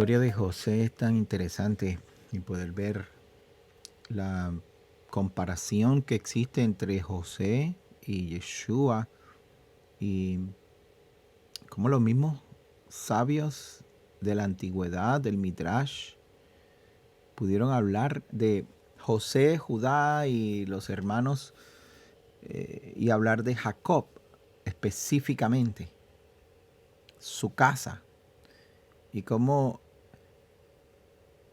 historia de José es tan interesante y poder ver la comparación que existe entre José y Yeshua y cómo los mismos sabios de la antigüedad, del Midrash, pudieron hablar de José, Judá y los hermanos y hablar de Jacob específicamente, su casa, y cómo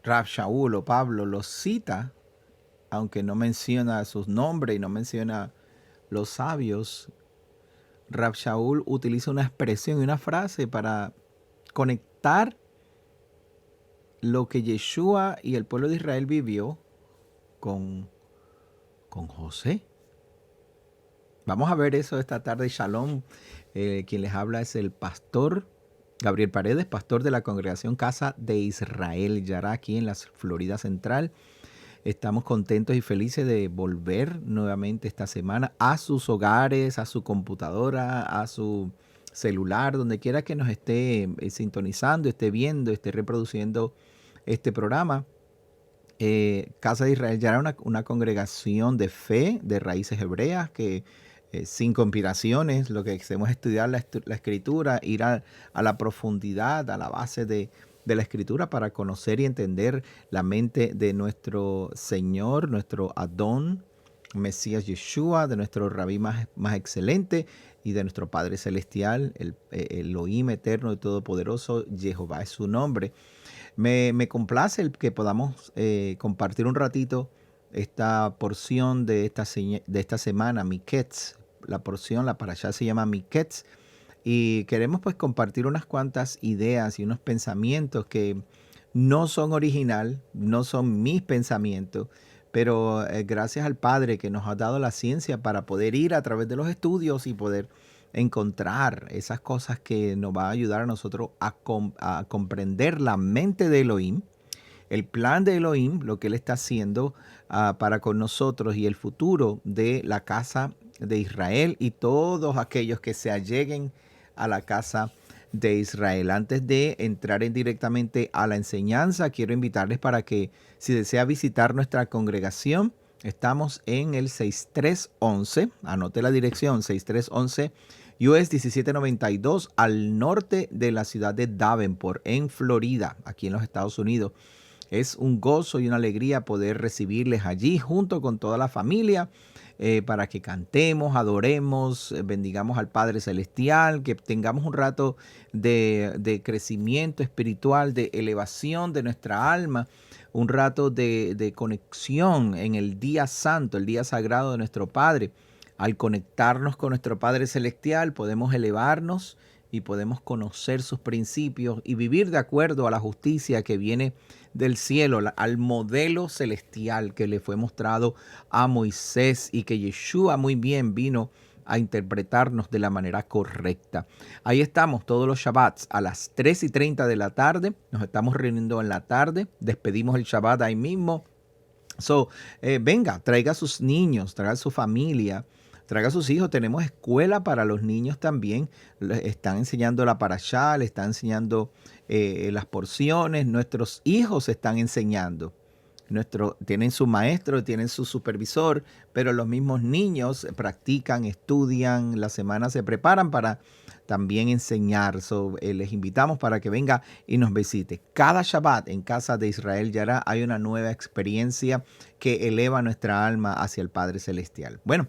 Rab Shaul o Pablo los cita, aunque no menciona sus nombres y no menciona los sabios. Rab Shaul utiliza una expresión y una frase para conectar lo que Yeshua y el pueblo de Israel vivió con, con José. Vamos a ver eso esta tarde. Shalom. Quien les habla es el pastor Gabriel Paredes, pastor de la congregación Casa de Israel, Yará, aquí en la Florida Central. Estamos contentos y felices de volver nuevamente esta semana a sus hogares, a su computadora, a su celular, donde quiera que nos esté sintonizando, esté viendo, esté reproduciendo este programa. Casa de Israel ya era una congregación de fe, de raíces hebreas, que sin conspiraciones, lo que hacemos es estudiar la escritura, ir a la profundidad, a la base de la escritura para conocer y entender la mente de nuestro Señor, nuestro Adón, Mesías Yeshua, de nuestro Rabí más excelente y de nuestro Padre Celestial, el Elohim eterno y todopoderoso, Jehová es su nombre. Me complace el que podamos compartir un ratito esta porción de esta semana, Miketz. La porción, la parashá se llama Miketz. Y queremos pues compartir unas cuantas ideas y unos pensamientos que no son original, no son mis pensamientos, pero gracias al Padre que nos ha dado la ciencia para poder ir a través de los estudios y poder encontrar esas cosas que nos va a ayudar a nosotros a comprender la mente de Elohim, el plan de Elohim, lo que Él está haciendo para con nosotros y el futuro de la casa de Israel y todos aquellos que se alleguen a la casa de Israel. Antes de entrar directamente a la enseñanza, quiero invitarles para que si desea visitar nuestra congregación, estamos en el 6311, anote la dirección, 6311 US 1792 al norte de la ciudad de Davenport, en Florida, aquí en los Estados Unidos. Es un gozo y una alegría poder recibirles allí junto con toda la familia para que cantemos, adoremos, bendigamos al Padre Celestial, que tengamos un rato de crecimiento espiritual, de elevación de nuestra alma, un rato de conexión en el día santo, el día sagrado de nuestro Padre. Al conectarnos con nuestro Padre Celestial podemos elevarnos y podemos conocer sus principios y vivir de acuerdo a la justicia que viene del cielo, al modelo celestial que le fue mostrado a Moisés y que Yeshua muy bien vino a interpretarnos de la manera correcta. Ahí estamos todos los Shabbats a las 3:30 de la tarde. Nos estamos reuniendo en la tarde. Despedimos el Shabbat ahí mismo. Venga, traiga a sus niños, traiga a su familia, traiga a sus hijos. Tenemos escuela para los niños también. Les están enseñando la parashá, le están enseñando las porciones. Nuestros hijos están enseñando. Tienen su maestro, tienen su supervisor, pero los mismos niños practican, estudian, la semana se preparan para también enseñar. Les invitamos para que venga y nos visite. Cada Shabbat en Casa de Israel Yará hay una nueva experiencia que eleva nuestra alma hacia el Padre Celestial. Bueno,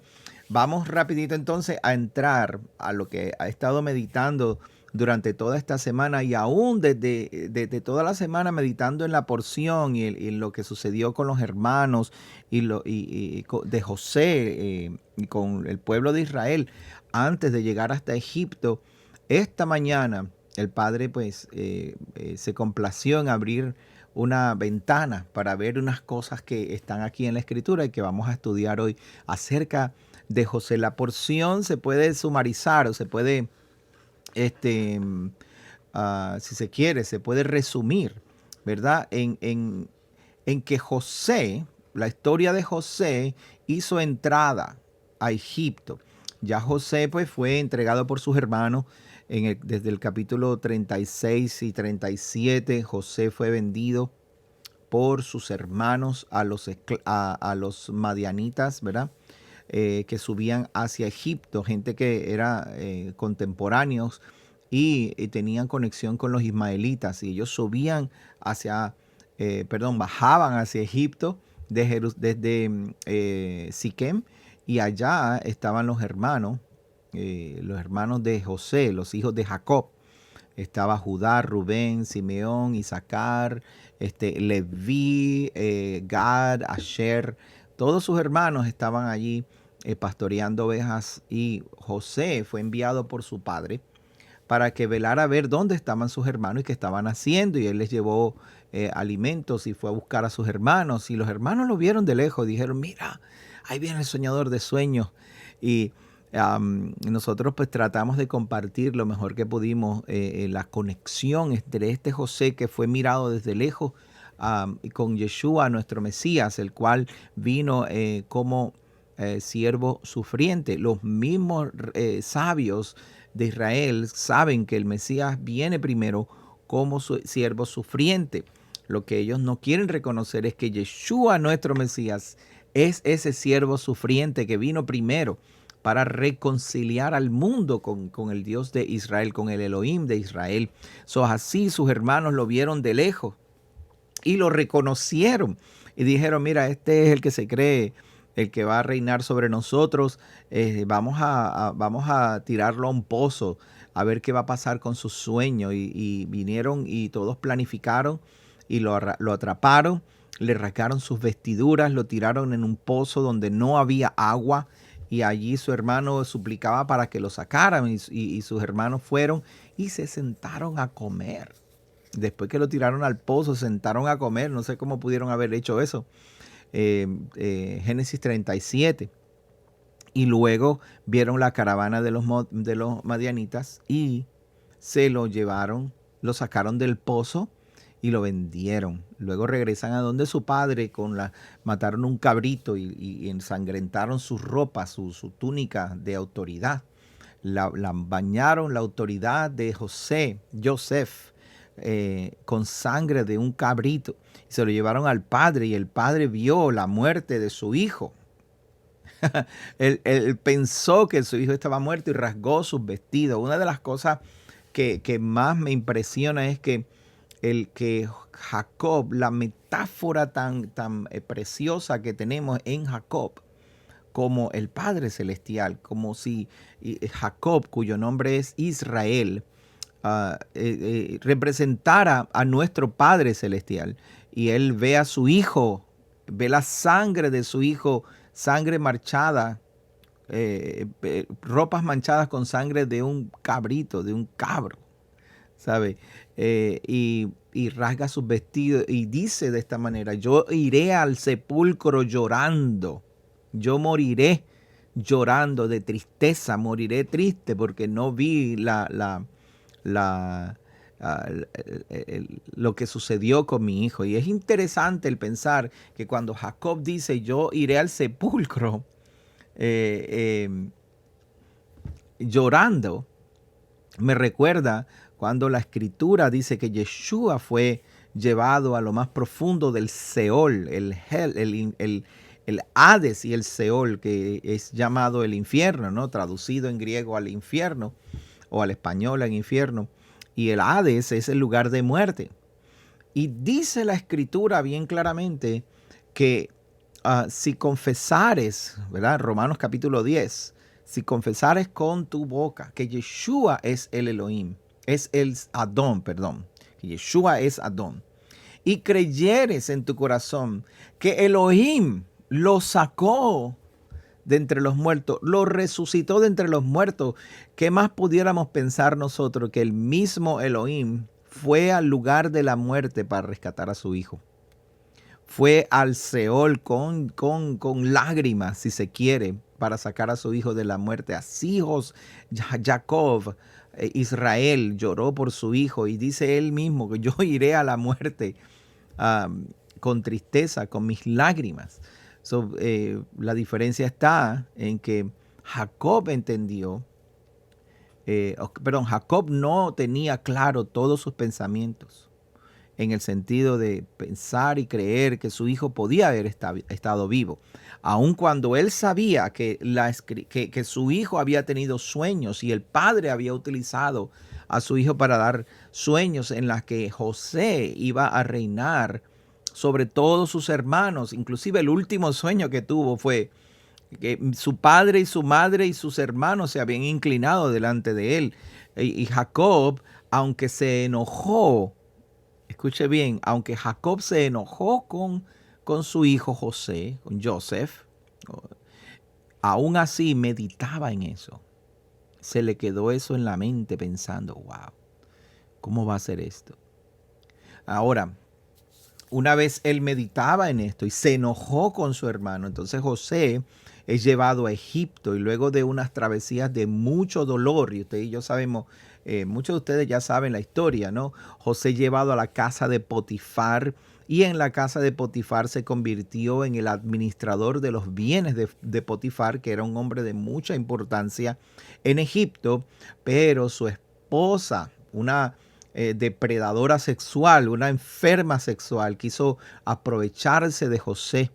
vamos rapidito entonces a entrar a lo que ha estado meditando durante toda esta semana y aún desde toda la semana meditando en la porción y en lo que sucedió con los hermanos de José y con el pueblo de Israel antes de llegar hasta Egipto. Esta mañana el Padre pues se complació en abrir una ventana para ver unas cosas que están aquí en la Escritura y que vamos a estudiar hoy acerca de José. La porción se puede sumarizar o se puede este, si se quiere, se puede resumir, ¿verdad? En que José, la historia de José, hizo entrada a Egipto. Ya José pues fue entregado por sus hermanos desde el capítulo 36 y 37, José fue vendido por sus hermanos a los madianitas, ¿verdad? Que subían hacia Egipto, gente que era contemporáneos y tenían conexión con los ismaelitas. Y ellos subían bajaban hacia Egipto desde Siquem, y allá estaban los hermanos de José, los hijos de Jacob. Estaba Judá, Rubén, Simeón, Isaacar, Leví, Gad, Asher. Todos sus hermanos estaban allí pastoreando ovejas, y José fue enviado por su padre para que velara a ver dónde estaban sus hermanos y qué estaban haciendo. Y él les llevó alimentos y fue a buscar a sus hermanos. Y los hermanos lo vieron de lejos y dijeron, mira, ahí viene el soñador de sueños. Y nosotros pues tratamos de compartir lo mejor que pudimos la conexión entre este José que fue mirado desde lejos y con Yeshua, nuestro Mesías, el cual vino como siervo sufriente. Los mismos sabios de Israel saben que el Mesías viene primero como siervo sufriente. Lo que ellos no quieren reconocer es que Yeshua, nuestro Mesías, es ese siervo sufriente que vino primero para reconciliar al mundo con el Dios de Israel, con el Elohim de Israel. Así sus hermanos lo vieron de lejos y lo reconocieron y dijeron, mira, este es el que se cree el que va a reinar sobre nosotros. Vamos a tirarlo a un pozo a ver qué va a pasar con su sueño. Y vinieron y todos planificaron y lo atraparon, le rasgaron sus vestiduras, lo tiraron en un pozo donde no había agua, y allí su hermano suplicaba para que lo sacaran, y sus hermanos fueron y se sentaron a comer. Después que lo tiraron al pozo, se sentaron a comer. No sé cómo pudieron haber hecho eso. Génesis 37. Y luego vieron la caravana de los madianitas y se lo llevaron, lo sacaron del pozo y lo vendieron. Luego regresan a donde su padre, mataron un cabrito y ensangrentaron sus ropas, su túnica de autoridad. La bañaron la autoridad de Joseph, con sangre de un cabrito. Y se lo llevaron al padre, y el padre vio la muerte de su hijo. Él pensó que su hijo estaba muerto y rasgó sus vestidos. Una de las cosas que más me impresiona es que Jacob, la metáfora tan preciosa que tenemos en Jacob, como el Padre Celestial, como si Jacob, cuyo nombre es Israel, representara a nuestro Padre Celestial. Y él ve a su hijo, ve la sangre de su hijo, sangre manchada, ropas manchadas con sangre de un cabrito, de un cabro, ¿sabe? Y rasga sus vestidos y dice de esta manera, yo iré al sepulcro llorando, yo moriré llorando de tristeza, moriré triste porque no vi lo que sucedió con mi hijo. Y es interesante el pensar que cuando Jacob dice, yo iré al sepulcro llorando, me recuerda cuando la escritura dice que Yeshua fue llevado a lo más profundo del Seol, el Hades y el Seol, que es llamado el infierno, ¿no? Traducido en griego al infierno, o al español al infierno. Y el Hades es el lugar de muerte. Y dice la escritura bien claramente que si confesares, ¿verdad? Romanos capítulo 10, si confesares con tu boca que Yeshua es el Elohim, es el Adón, perdón, que Yeshua es Adón, y creyeres en tu corazón que Elohim lo sacó de entre los muertos, lo resucitó de entre los muertos, ¿qué más pudiéramos pensar nosotros que el mismo Elohim fue al lugar de la muerte para rescatar a su hijo? Fue al Seol con lágrimas, si se quiere, para sacar a su hijo de la muerte. Así Jacob, Israel, lloró por su hijo, y dice él mismo que yo iré a la muerte con tristeza, con mis lágrimas. La diferencia está en que Jacob entendió Jacob no tenía claro todos sus pensamientos, en el sentido de pensar y creer que su hijo podía haber estado vivo. Aun cuando él sabía que su hijo había tenido sueños y el padre había utilizado a su hijo para dar sueños en las que José iba a reinar sobre todos sus hermanos. Inclusive el último sueño que tuvo fue que su padre y su madre y sus hermanos se habían inclinado delante de él. Y Jacob, aunque se enojó, escuche bien, aunque Jacob se enojó con su hijo José, con Joseph, aún así meditaba en eso. Se le quedó eso en la mente pensando, wow, ¿cómo va a ser esto? Ahora, una vez él meditaba en esto y se enojó con su hermano, entonces José es llevado a Egipto y luego de unas travesías de mucho dolor, y usted y yo sabemos, muchos de ustedes ya saben la historia, ¿no? José llevado a la casa de Potifar y en la casa de Potifar se convirtió en el administrador de los bienes de Potifar, que era un hombre de mucha importancia en Egipto, pero su esposa, una depredadora sexual, una enferma sexual, quiso aprovecharse de José.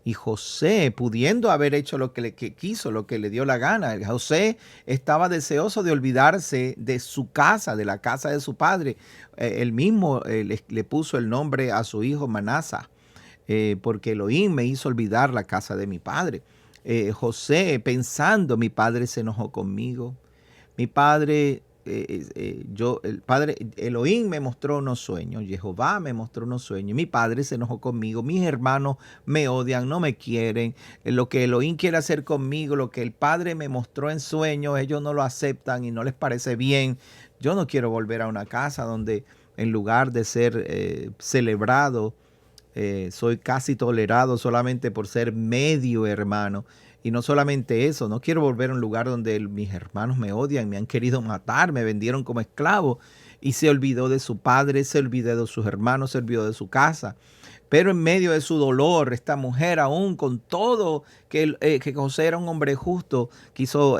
Y José, pudiendo haber hecho lo que quiso, lo que le dio la gana, José estaba deseoso de olvidarse de su casa, de la casa de su padre. Él mismo le puso el nombre a su hijo Manasa, porque Elohim me hizo olvidar la casa de mi padre. José, pensando, mi padre se enojó conmigo. Mi padre, el padre Elohim me mostró unos sueños, Jehová me mostró unos sueños, mi padre se enojó conmigo, mis hermanos me odian, no me quieren, lo que Elohim quiere hacer conmigo, lo que el padre me mostró en sueños, ellos no lo aceptan y no les parece bien. Yo no quiero volver a una casa donde en lugar de ser celebrado, soy casi tolerado solamente por ser medio hermano. Y no solamente eso, no quiero volver a un lugar donde mis hermanos me odian, me han querido matar, me vendieron como esclavo. Y se olvidó de su padre, se olvidó de sus hermanos, se olvidó de su casa. Pero en medio de su dolor, esta mujer, aún con todo que José era un hombre justo, quiso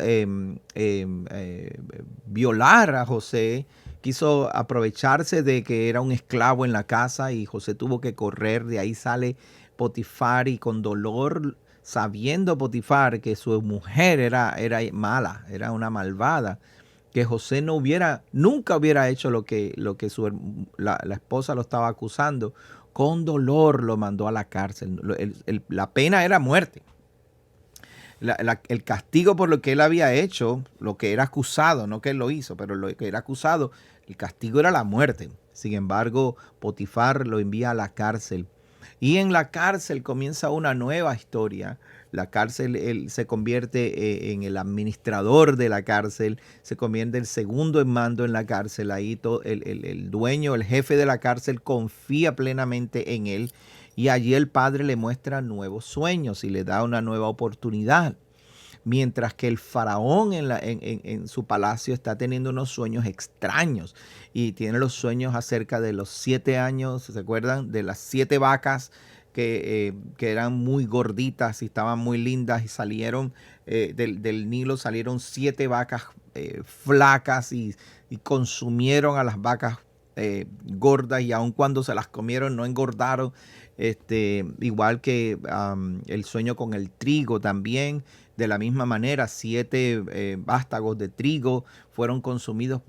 violar a José, quiso aprovecharse de que era un esclavo en la casa y José tuvo que correr. De ahí sale Potifar y con dolor, sabiendo Potifar que su mujer era mala, era una malvada, que José nunca hubiera hecho lo que la esposa lo estaba acusando. Con dolor lo mandó a la cárcel. La pena era muerte. El castigo por lo que él había hecho, lo que era acusado, no que él lo hizo, pero lo que era acusado, el castigo era la muerte. Sin embargo, Potifar lo envía a la cárcel. Y en la cárcel comienza una nueva historia. La cárcel, él se convierte en el administrador de la cárcel, se convierte el segundo en mando en la cárcel. Ahí el dueño, el jefe de la cárcel confía plenamente en él. Y allí el padre le muestra nuevos sueños y le da una nueva oportunidad. Mientras que el faraón en su palacio está teniendo unos sueños extraños y tiene los sueños acerca de los 7 años, ¿se acuerdan? De las 7 vacas que eran muy gorditas y estaban muy lindas y salieron del Nilo, salieron 7 vacas flacas y consumieron a las vacas gordas y aun cuando se las comieron no engordaron. Igual que el sueño con el trigo también, de la misma manera, 7 vástagos de trigo fueron consumidos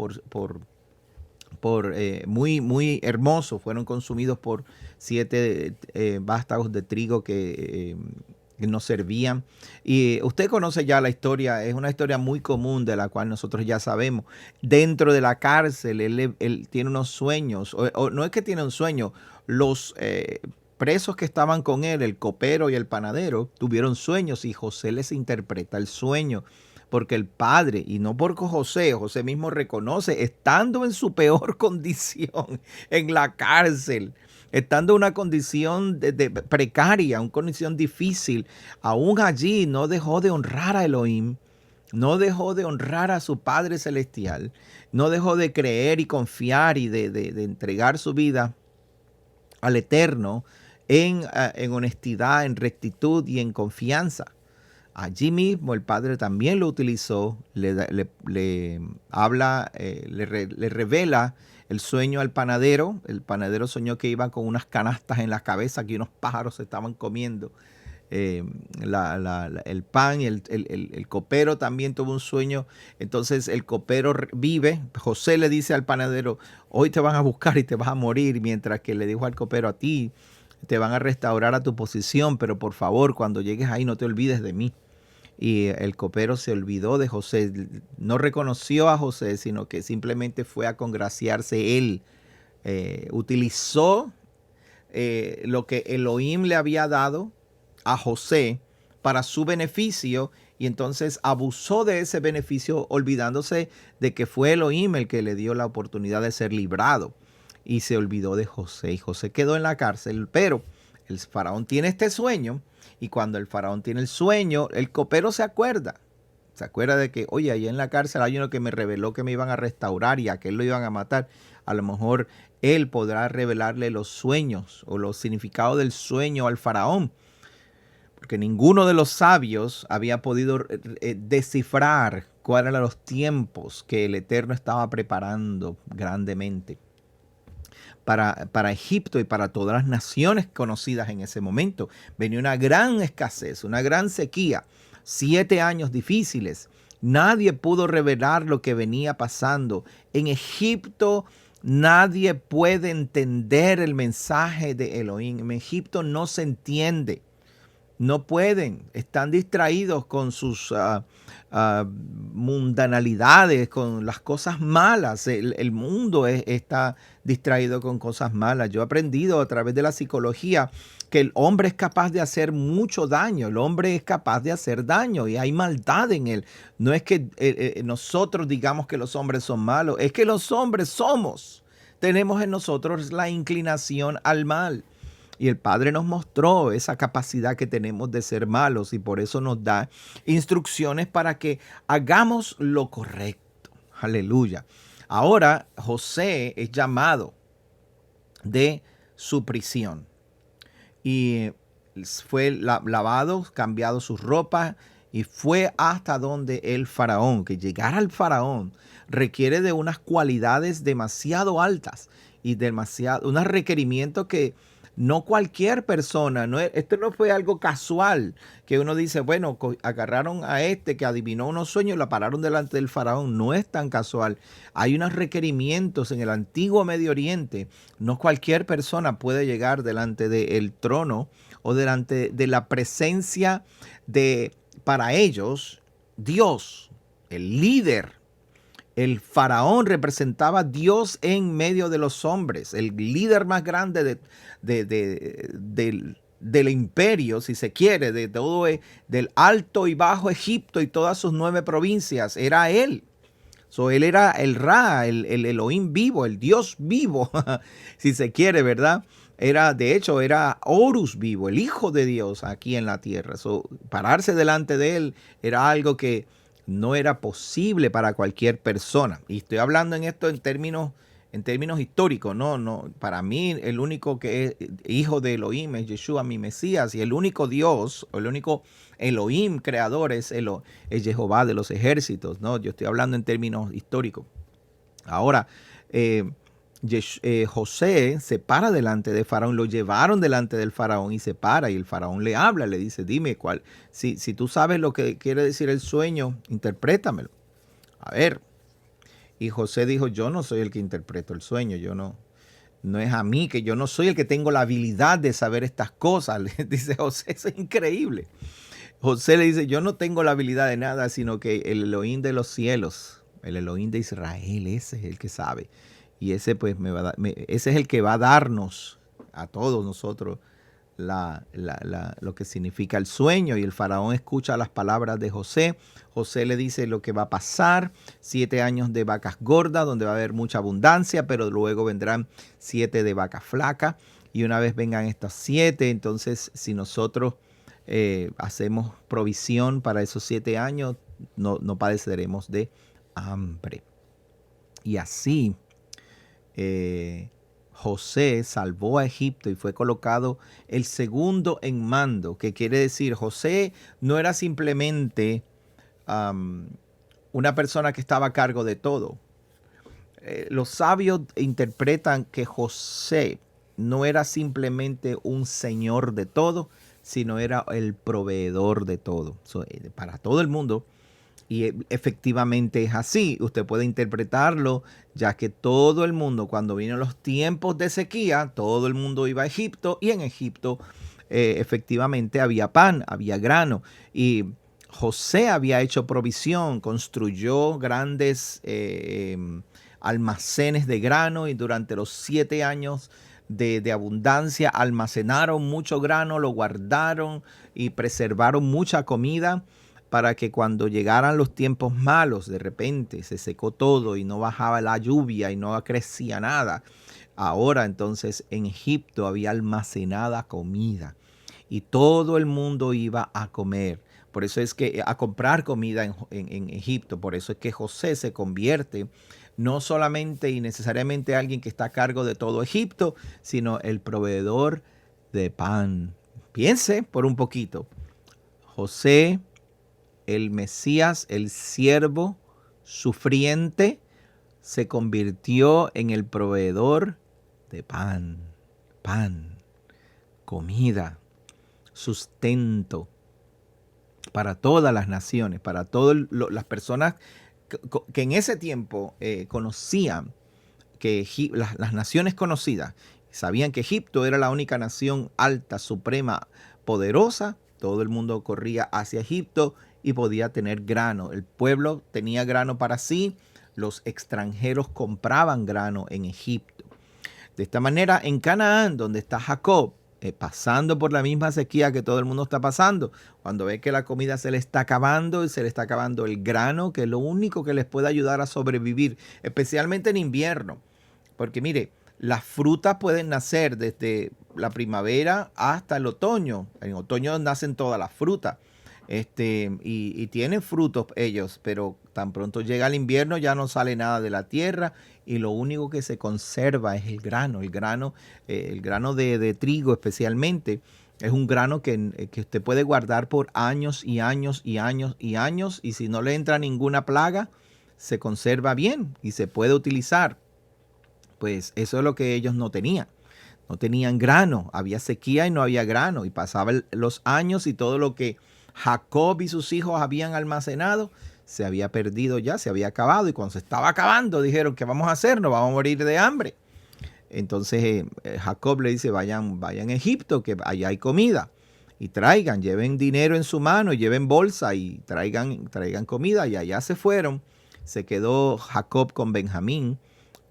muy, muy hermosos, fueron consumidos por 7 vástagos de trigo que nos servían. Y usted conoce ya la historia, es una historia muy común de la cual nosotros ya sabemos. Dentro de la cárcel, él tiene unos sueños, o no es que tiene un sueño, los presos que estaban con él, el copero y el panadero, tuvieron sueños y José les interpreta el sueño. Porque el padre, y no por José mismo reconoce, estando en su peor condición, en la cárcel, estando en una condición de precaria, una condición difícil, aún allí no dejó de honrar a Elohim, no dejó de honrar a su Padre Celestial, no dejó de creer y confiar y de entregar su vida al Eterno en honestidad, en rectitud y en confianza. Allí mismo el Padre también lo utilizó, le habla, le revela el sueño al panadero. El panadero soñó que iba con unas canastas en la cabeza, que unos pájaros se estaban comiendo eh, el pan. Y el copero también tuvo un sueño. Entonces el copero vive. José le dice al panadero, hoy te van a buscar y te vas a morir, mientras que le dijo al copero, a ti te van a restaurar a tu posición, pero por favor, cuando llegues ahí no te olvides de mí. Y el copero se olvidó de José, no reconoció a José, sino que simplemente fue a congraciarse él. Utilizó lo que Elohim le había dado a José para su beneficio, y entonces abusó de ese beneficio, olvidándose de que fue Elohim el que le dio la oportunidad de ser librado, y se olvidó de José, y José quedó en la cárcel. Pero el faraón tiene este sueño, y cuando el faraón tiene el sueño, el copero se acuerda de que, oye, ahí en la cárcel hay uno que me reveló que me iban a restaurar y a aquel lo iban a matar. A lo mejor él podrá revelarle los sueños o los significados del sueño al faraón, porque ninguno de los sabios había podido descifrar cuáles eran los tiempos que el Eterno estaba preparando grandemente para Egipto y para todas las naciones conocidas en ese momento. Venía una gran escasez, una gran sequía, 7 años difíciles. Nadie pudo revelar lo que venía pasando. En Egipto nadie puede entender el mensaje de Elohim. En Egipto no se entiende. No pueden, están distraídos con sus mundanalidades, con las cosas malas. El mundo está distraído con cosas malas. Yo he aprendido a través de la psicología que el hombre es capaz de hacer mucho daño. El hombre es capaz de hacer daño y hay maldad en él. No es que nosotros digamos que los hombres son malos, es que los hombres tenemos en nosotros la inclinación al mal. Y el Padre nos mostró esa capacidad que tenemos de ser malos, y por eso nos da instrucciones para que hagamos lo correcto. Aleluya. Ahora José es llamado de su prisión y fue lavado, cambiado sus ropas y fue hasta donde el faraón. Que llegar al faraón requiere de unas cualidades demasiado altas y unos requerimientos que no cualquier persona, esto no fue algo casual, que uno dice, bueno, agarraron a este que adivinó unos sueños y lo pararon delante del faraón. No es tan casual. Hay unos requerimientos en el antiguo Medio Oriente. No cualquier persona puede llegar delante del trono o delante de la presencia de, para ellos, Dios, el líder. El faraón representaba a Dios en medio de los hombres, el líder más grande del imperio, si se quiere, de todo del Alto y Bajo Egipto y todas sus 9 provincias. Era él. Él era el Ra, el Elohim vivo, el Dios vivo, si se quiere, ¿verdad? De hecho, era Horus vivo, el Hijo de Dios aquí en la tierra. Pararse delante de él era algo que no era posible para cualquier persona. Y estoy hablando en esto en términos históricos. No, para mí el único que es hijo de Elohim es Yeshua, mi Mesías, y el único Dios, o el único Elohim creador es Jehová de los ejércitos, ¿no? Yo estoy hablando en términos históricos. Ahora, José se para delante de Faraón, lo llevaron delante del Faraón y se para, y el Faraón le habla, le dice, dime si tú sabes lo que quiere decir el sueño, interprétamelo. A ver. Y José dijo, yo no soy el que interpreto el sueño, no es a mí, que yo no soy el que tengo la habilidad de saber estas cosas. Le dice José, eso es increíble. José le dice, yo no tengo la habilidad de nada, sino que el Elohim de los cielos, el Elohim de Israel, ese es el que sabe. Y ese pues ese es el que va a darnos a todos nosotros lo que significa el sueño. Y el faraón escucha las palabras de José. José le dice lo que va a pasar: 7 años de vacas gordas, donde va a haber mucha abundancia, pero luego vendrán 7 de vacas flacas. Y una vez vengan estas 7, entonces si nosotros hacemos provisión para esos 7 años, no padeceremos de hambre. Y así José salvó a Egipto y fue colocado el segundo en mando, que quiere decir José no era simplemente um, una persona que estaba a cargo de todo. Los sabios interpretan que José no era simplemente un señor de todo, sino era el proveedor de todo. Para todo el mundo. Y efectivamente es así. Usted puede interpretarlo, ya que todo el mundo, cuando vino los tiempos de sequía, todo el mundo iba a Egipto y en Egipto efectivamente había pan, había grano. Y José había hecho provisión, construyó grandes almacenes de grano y durante los 7 años de abundancia almacenaron mucho grano, lo guardaron y preservaron mucha comida para que cuando llegaran los tiempos malos, de repente se secó todo y no bajaba la lluvia y no crecía nada. Ahora entonces en Egipto había almacenada comida y todo el mundo iba a comer. Por eso es que a comprar comida en Egipto. Por eso es que José se convierte no solamente y necesariamente alguien que está a cargo de todo Egipto, sino el proveedor de pan. Piense por un poquito. José, el Mesías, el siervo sufriente, se convirtió en el proveedor de pan, comida, sustento para todas las naciones, para todas las personas que en ese tiempo conocían que las naciones conocidas sabían que Egipto era la única nación alta, suprema, poderosa. Todo el mundo corría hacia Egipto y podía tener grano. El pueblo tenía grano para sí. Los extranjeros compraban grano en Egipto. De esta manera, en Canaán, donde está Jacob, pasando por la misma sequía que todo el mundo está pasando, cuando ve que la comida se le está acabando y se le está acabando el grano, que es lo único que les puede ayudar a sobrevivir, especialmente en invierno. Porque mire, las frutas pueden nacer desde la primavera hasta el otoño. En otoño nacen todas las frutas. Y tienen frutos ellos, pero tan pronto llega el invierno ya no sale nada de la tierra y lo único que se conserva es el grano. El grano de trigo especialmente. Es un grano que usted puede guardar por años y años y años y años y si no le entra ninguna plaga, se conserva bien y se puede utilizar. Pues eso es lo que ellos no tenían. No tenían grano, había sequía y no había grano. Y pasaban los años y todo lo que Jacob y sus hijos habían almacenado se había perdido ya, se había acabado. Y cuando se estaba acabando dijeron, ¿qué vamos a hacer? Nos vamos a morir de hambre. Entonces Jacob le dice, vayan a Egipto, que allá hay comida. Y traigan, lleven dinero en su mano, lleven bolsa y traigan comida. Y allá se fueron. Se quedó Jacob con Benjamín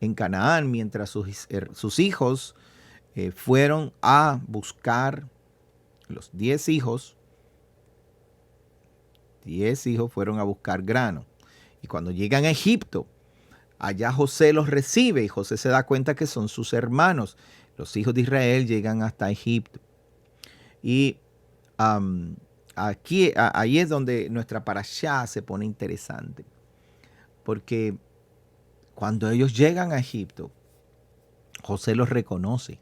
en Canaán, mientras sus hijos fueron a buscar, los 10 hijos fueron a buscar grano. Y cuando llegan a Egipto, allá José los recibe y José se da cuenta que son sus hermanos. Los hijos de Israel llegan hasta Egipto. Y ahí es donde nuestra parashá se pone interesante. Porque cuando ellos llegan a Egipto, José los reconoce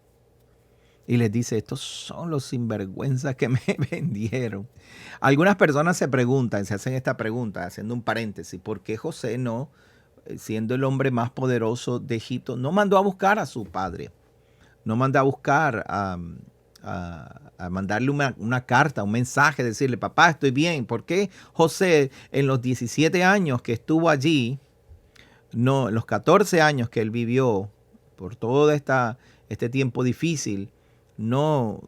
y les dice, estos son los sinvergüenzas que me vendieron. Algunas personas se hacen esta pregunta, haciendo un paréntesis, ¿por qué José no, siendo el hombre más poderoso de Egipto, no mandó a buscar a su padre? No mandó a buscar, a mandarle una carta, un mensaje, decirle, papá, estoy bien. ¿Por qué José en los 17 años que estuvo allí, no, en los 14 años que él vivió, por todo este tiempo difícil, no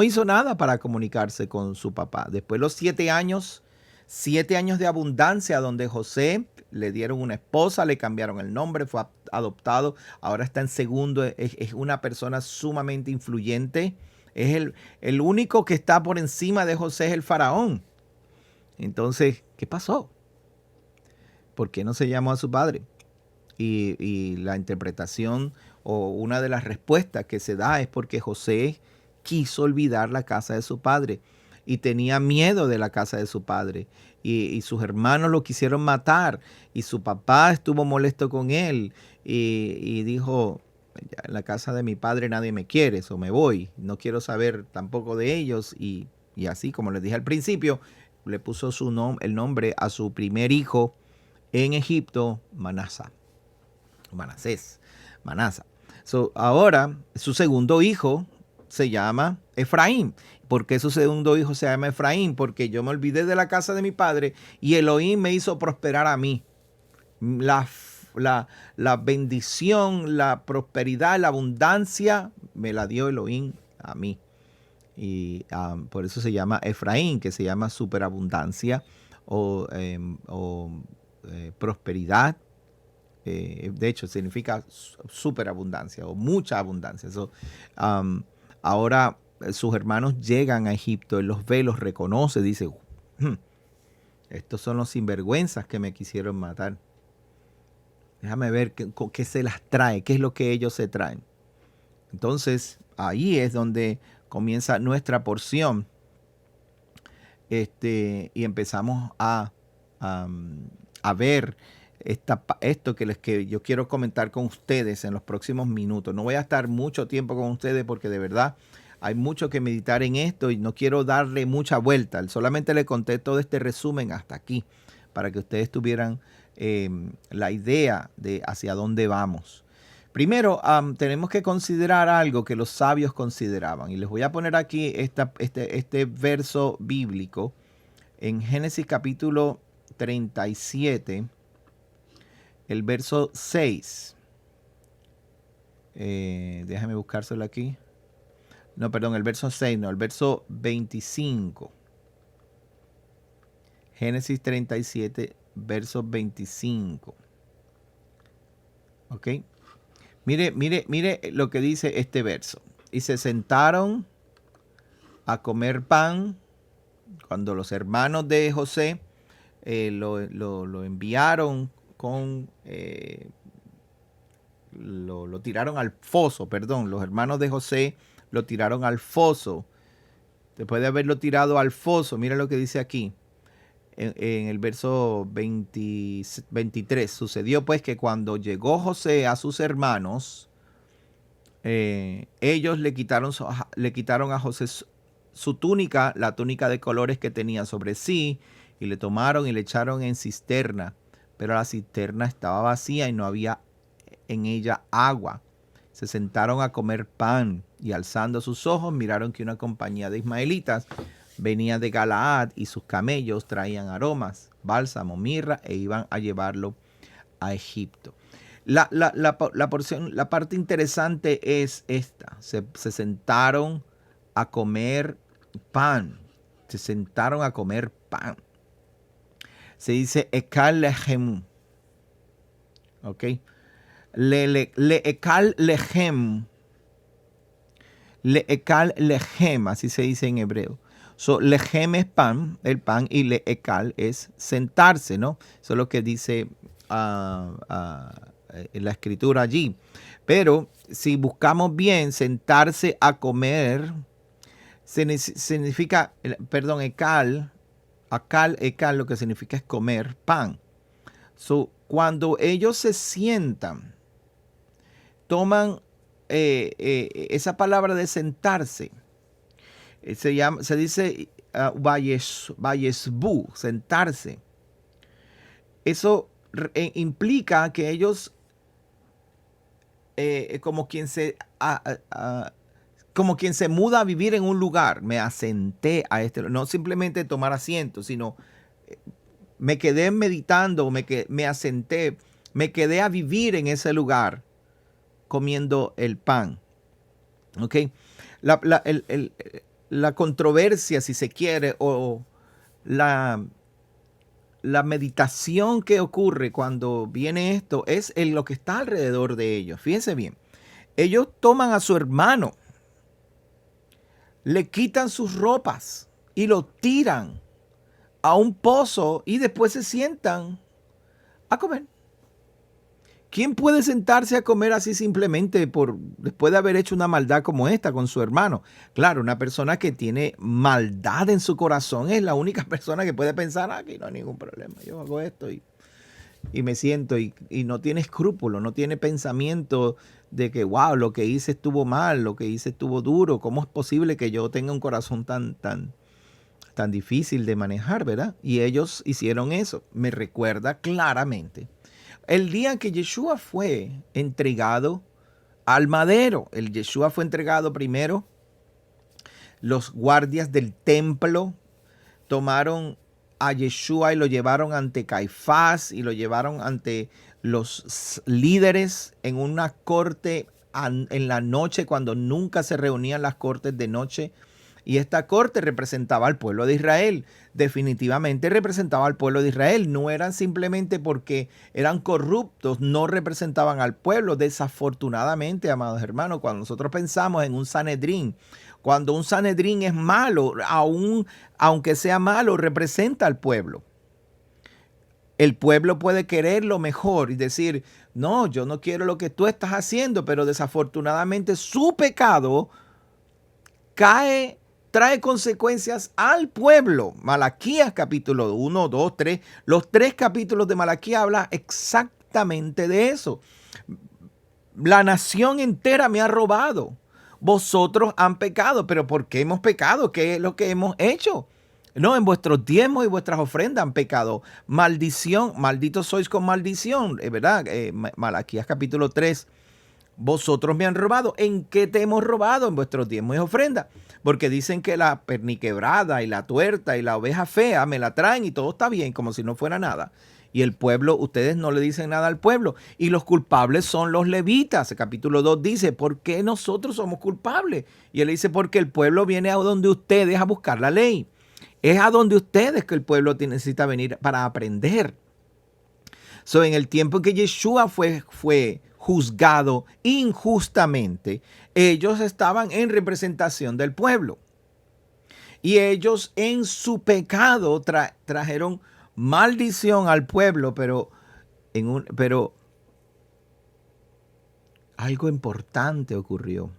hizo nada para comunicarse con su papá? Después los 7 años de abundancia donde José le dieron una esposa, le cambiaron el nombre, fue adoptado, ahora está en segundo, es una persona sumamente influyente. Es el único que está por encima de José es el faraón. Entonces, ¿qué pasó? ¿Por qué no se llamó a su padre? Y la interpretación o una de las respuestas que se da es porque José quiso olvidar la casa de su padre y tenía miedo de la casa de su padre. Y sus hermanos lo quisieron matar y su papá estuvo molesto con él y dijo, ya en la casa de mi padre nadie me quiere, o me voy, no quiero saber tampoco de ellos. Y así, como les dije al principio, le puso el nombre a su primer hijo en Egipto, Manasa. Ahora, su segundo hijo se llama Efraín. ¿Por qué su segundo hijo se llama Efraín? Porque yo me olvidé de la casa de mi padre y Elohim me hizo prosperar a mí. La bendición, la prosperidad, la abundancia me la dio Elohim a mí. Y por eso se llama Efraín, que se llama superabundancia o prosperidad. De hecho, significa superabundancia o mucha abundancia. Ahora sus hermanos llegan a Egipto, él los ve, los reconoce, dice, estos son los sinvergüenzas que me quisieron matar. Déjame ver qué se las trae, qué es lo que ellos se traen. Entonces, ahí es donde comienza nuestra porción. Y empezamos a ver esto que yo quiero comentar con ustedes en los próximos minutos. No voy a estar mucho tiempo con ustedes porque de verdad hay mucho que meditar en esto y no quiero darle mucha vuelta. Solamente le conté todo este resumen hasta aquí para que ustedes tuvieran la idea de hacia dónde vamos. Primero, tenemos que considerar algo que los sabios consideraban. Y les voy a poner aquí este verso bíblico en Génesis capítulo 37, el verso 6. Déjame buscárselo aquí. No, perdón, el verso 6, no, el verso 25. Génesis 37, verso 25. ¿Ok? Mire lo que dice este verso. Y se sentaron a comer pan cuando los hermanos de José lo enviaron lo tiraron al foso, perdón. Los hermanos de José lo tiraron al foso. Después de haberlo tirado al foso, mira lo que dice aquí. En el verso 23, sucedió pues que cuando llegó José a sus hermanos, ellos le quitaron a José su túnica, la túnica de colores que tenía sobre sí, y le tomaron y le echaron en cisterna, pero la cisterna estaba vacía y no había en ella agua. Se sentaron a comer pan y alzando sus ojos miraron que una compañía de ismaelitas venía de Galaad y sus camellos traían aromas, bálsamo, mirra e iban a llevarlo a Egipto. La porción, la parte interesante es esta. Se sentaron a comer pan. Se sentaron a comer pan. Se dice ekal lehem. ¿Ok? Ekal lehem. Ekal lehem, así se dice en hebreo. Lehem es pan, el pan, y ekal es sentarse, ¿no? Eso es lo que dice en la escritura allí. Pero si buscamos bien, sentarse a comer significa, perdón, ekal lo que significa es comer pan. Cuando ellos se sientan, toman esa palabra de sentarse, se dice vayesbu, sentarse. Eso implica que ellos, como quien se muda a vivir en un lugar, me asenté a no simplemente tomar asiento, sino me quedé meditando, me asenté, me quedé a vivir en ese lugar comiendo el pan. ¿Ok? La controversia, si se quiere, o la meditación que ocurre cuando viene esto es lo que está alrededor de ellos. Fíjense bien, ellos toman a su hermano, le quitan sus ropas y lo tiran a un pozo y después se sientan a comer. ¿Quién puede sentarse a comer así simplemente después de haber hecho una maldad como esta con su hermano? Claro, una persona que tiene maldad en su corazón es la única persona que puede pensar, aquí no hay ningún problema, yo hago esto y y me siento y no tiene escrúpulo, no tiene pensamiento de que, wow, lo que hice estuvo mal, lo que hice estuvo duro, ¿cómo es posible que yo tenga un corazón tan difícil de manejar, verdad? Y ellos hicieron eso. Me recuerda claramente el día que Yeshua fue entregado al madero. El Yeshua fue entregado primero. Los guardias del templo tomaron a Yeshua y lo llevaron ante Caifás y lo llevaron ante los líderes en una corte en la noche, cuando nunca se reunían las cortes de noche. Y esta corte representaba al pueblo de Israel. Definitivamente representaba al pueblo de Israel. No eran simplemente porque eran corruptos, no representaban al pueblo. Desafortunadamente, amados hermanos, cuando nosotros pensamos en un Sanedrín, cuando un Sanedrín es malo, aunque sea malo, representa al pueblo. El pueblo puede querer lo mejor y decir, no, yo no quiero lo que tú estás haciendo, pero desafortunadamente su pecado trae consecuencias al pueblo. Malaquías capítulo 1, 2, 3. Los 3 capítulos de Malaquías hablan exactamente de eso. La nación entera me ha robado. Vosotros han pecado. ¿Pero por qué hemos pecado? ¿Qué es lo que hemos hecho? No, en vuestros diezmos y vuestras ofrendas han pecado. Maldición, malditos sois con maldición. Es verdad, Malaquías capítulo 3. Vosotros me han robado. ¿En qué te hemos robado? En vuestros diezmos y ofrendas. Porque dicen que la perniquebrada y la tuerta y la oveja fea me la traen y todo está bien, como si no fuera nada. Y el pueblo, ustedes no le dicen nada al pueblo. Y los culpables son los levitas. El capítulo 2 dice, ¿por qué nosotros somos culpables? Y él dice, porque el pueblo viene a donde ustedes a buscar la ley. Es a donde ustedes que el pueblo necesita venir para aprender. En el tiempo en que Yeshua fue juzgado injustamente, ellos estaban en representación del pueblo. Y ellos en su pecado trajeron maldición al pueblo, pero algo importante ocurrió.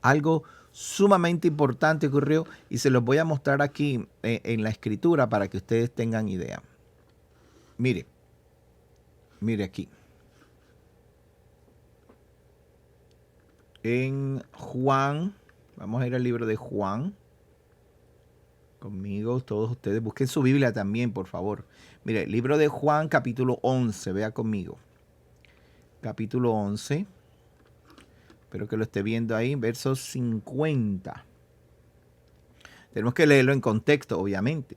Algo sumamente importante ocurrió y se los voy a mostrar aquí en la escritura para que ustedes tengan idea. Mire aquí. En Juan, vamos a ir al libro de Juan. Conmigo, todos ustedes, busquen su Biblia también, por favor. Mire, el libro de Juan, capítulo 11, vea conmigo. Capítulo 11. Espero que lo esté viendo ahí, versos 50. Tenemos que leerlo en contexto, obviamente.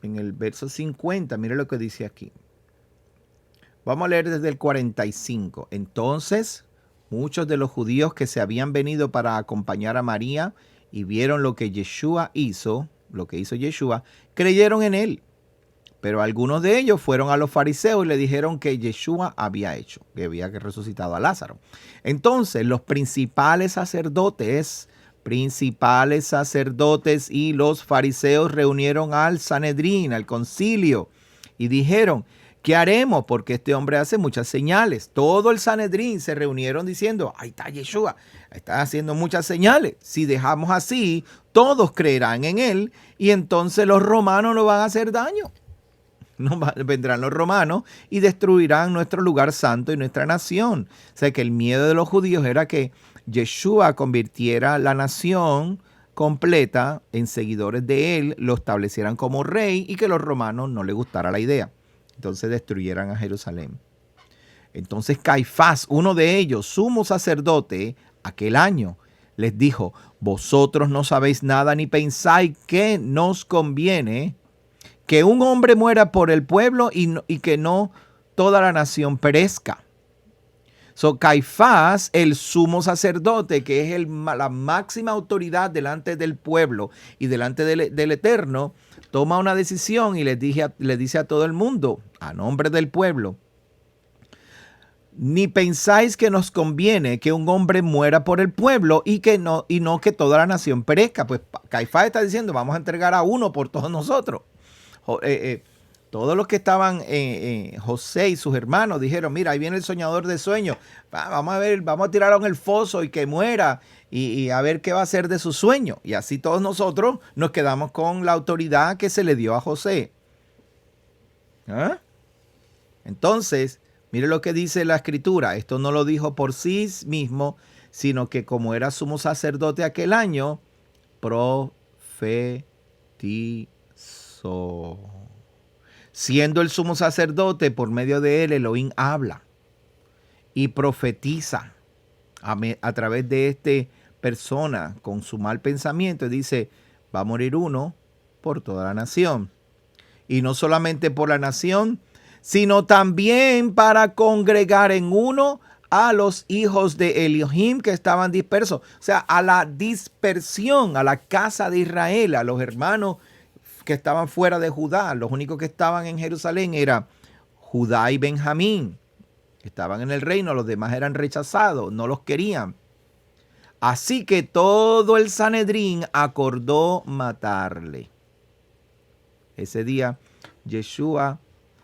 En el verso 50, mire lo que dice aquí. Vamos a leer desde el 45. Entonces, muchos de los judíos que se habían venido para acompañar a María y vieron lo que Yeshua hizo, lo que hizo Yeshua, creyeron en él. Pero algunos de ellos fueron a los fariseos y le dijeron que Yeshua había hecho, que había resucitado a Lázaro. Entonces los principales sacerdotes y los fariseos reunieron al Sanedrín, al concilio, y dijeron, ¿qué haremos? Porque este hombre hace muchas señales. Todo el Sanedrín se reunieron diciendo, ahí está Yeshua, está haciendo muchas señales. Si dejamos así, todos creerán en él y entonces los romanos no van a hacer daño. Vendrán los romanos y destruirán nuestro lugar santo y nuestra nación. O sea que el miedo de los judíos era que Yeshua convirtiera la nación completa en seguidores de él, lo establecieran como rey y que los romanos no les gustara la idea. Entonces destruyeran a Jerusalén. Entonces Caifás, uno de ellos, sumo sacerdote, aquel año, les dijo, vosotros no sabéis nada ni pensáis que nos conviene que un hombre muera por el pueblo y que no toda la nación perezca. Caifás, el sumo sacerdote, que es la máxima autoridad delante del pueblo y delante del Eterno, toma una decisión y le dice a todo el mundo, a nombre del pueblo, ni pensáis que nos conviene que un hombre muera por el pueblo y no que toda la nación perezca. Pues Caifás está diciendo, vamos a entregar a uno por todos nosotros. Todos los que estaban, José y sus hermanos, dijeron, mira, ahí viene el soñador de sueños, vamos a tirarlo en el foso y que muera y a ver qué va a hacer de su sueño. Y así todos nosotros nos quedamos con la autoridad que se le dio a José. ¿Ah? Entonces, mire lo que dice la escritura. Esto no lo dijo por sí mismo, sino que como era sumo sacerdote aquel año, profetizó. Siendo el sumo sacerdote, por medio de él, Elohim habla y profetiza a través de esta persona con su mal pensamiento. Dice, va a morir uno por toda la nación. Y no solamente por la nación, sino también para congregar en uno a los hijos de Elohim que estaban dispersos. O sea, a la dispersión, a la casa de Israel, a los hermanos que estaban fuera de Judá. Los únicos que estaban en Jerusalén eran Judá y Benjamín. Estaban en el reino, los demás eran rechazados, no los querían. Así que todo el Sanedrín acordó matarle. Ese día Yeshua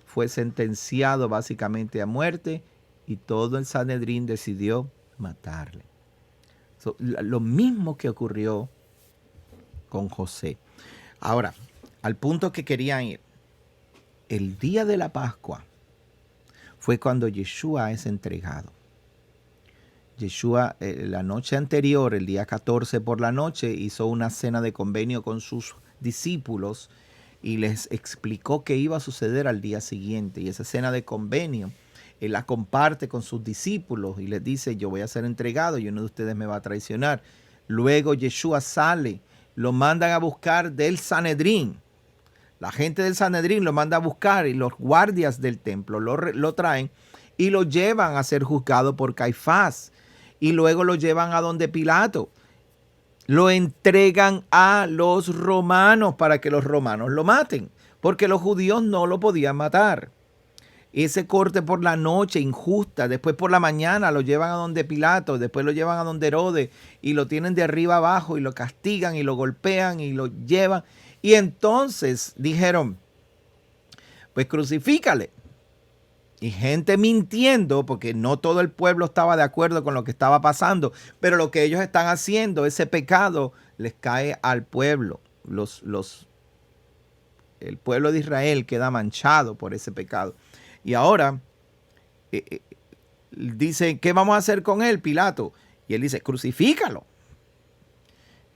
fue sentenciado básicamente a muerte y todo el Sanedrín decidió matarle. Lo mismo que ocurrió con José. Ahora, al punto que querían ir, el día de la Pascua fue cuando Yeshua es entregado. Yeshua la noche anterior, el día 14 por la noche, hizo una cena de convenio con sus discípulos y les explicó qué iba a suceder al día siguiente. Y esa cena de convenio, él la comparte con sus discípulos y les dice, yo voy a ser entregado y uno de ustedes me va a traicionar. Luego Yeshua sale, lo mandan a buscar del Sanedrín. La gente del Sanedrín lo manda a buscar y los guardias del templo lo traen y lo llevan a ser juzgado por Caifás. Y luego lo llevan a donde Pilato. Lo entregan a los romanos para que los romanos lo maten, porque los judíos no lo podían matar. Ese corte por la noche injusta, después por la mañana lo llevan a donde Pilato, después lo llevan a donde Herodes y lo tienen de arriba abajo y lo castigan y lo golpean y lo llevan. Y entonces dijeron, pues crucifícale. Y gente mintiendo, porque no todo el pueblo estaba de acuerdo con lo que estaba pasando, pero lo que ellos están haciendo, ese pecado, les cae al pueblo. El pueblo de Israel queda manchado por ese pecado. Y ahora dice, ¿qué vamos a hacer con él, Pilato? Y él dice, crucifícalo.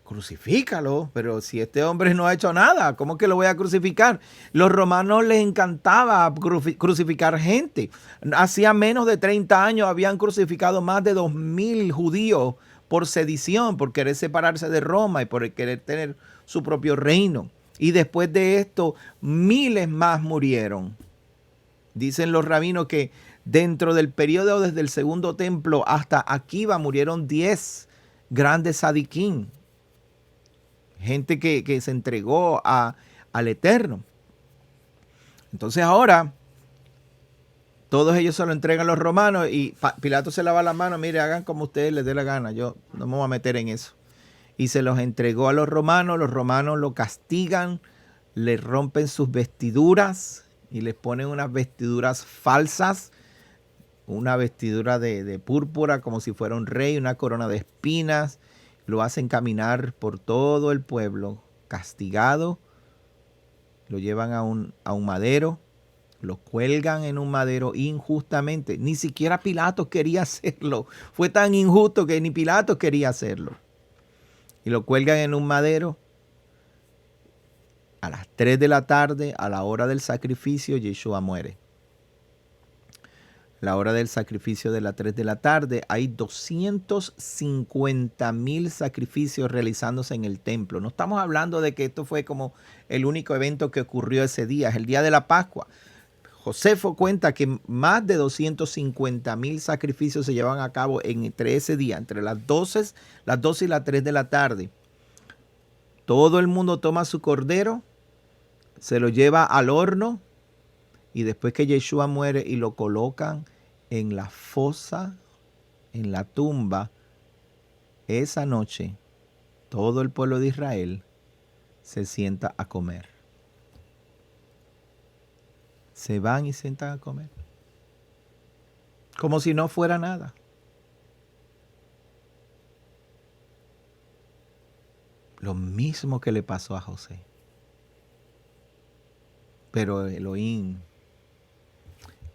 Crucifícalo, pero si este hombre no ha hecho nada, ¿cómo que lo voy a crucificar? Los romanos les encantaba crucificar gente. Hacía menos de 30 años habían crucificado más de 2000 judíos por sedición, por querer separarse de Roma y por querer tener su propio reino. Y después de esto, miles más murieron. Dicen los rabinos que dentro del periodo desde el segundo templo hasta Akiva murieron 10 grandes sadiquín. Gente que se entregó al Eterno. Entonces ahora todos ellos se lo entregan a los romanos y Pilato se lava las manos, mire, hagan como ustedes les dé la gana, yo no me voy a meter en eso. Y se los entregó a los romanos lo castigan, le rompen sus vestiduras y les ponen unas vestiduras falsas, una vestidura de púrpura como si fuera un rey, una corona de espinas. Lo hacen caminar por todo el pueblo, castigado. Lo llevan a un madero, lo cuelgan en un madero injustamente. Ni siquiera Pilato quería hacerlo. Fue tan injusto que ni Pilato quería hacerlo. Y lo cuelgan en un madero. A las 3 de la tarde, a la hora del sacrificio, Yeshua muere. La hora del sacrificio de las 3 de la tarde, hay 250,000 sacrificios realizándose en el templo. No estamos hablando de que esto fue como el único evento que ocurrió ese día, es el día de la Pascua. Josefo cuenta que más de 250,000 sacrificios se llevan a cabo entre ese día, entre las 12 y las 3 de la tarde. Todo el mundo toma su cordero, se lo lleva al horno y después que Yeshua muere y lo colocan en la fosa, en la tumba, esa noche todo el pueblo de Israel se sienta a comer. Se van y sientan a comer. Como si no fuera nada. Lo mismo que le pasó a José. Pero Elohim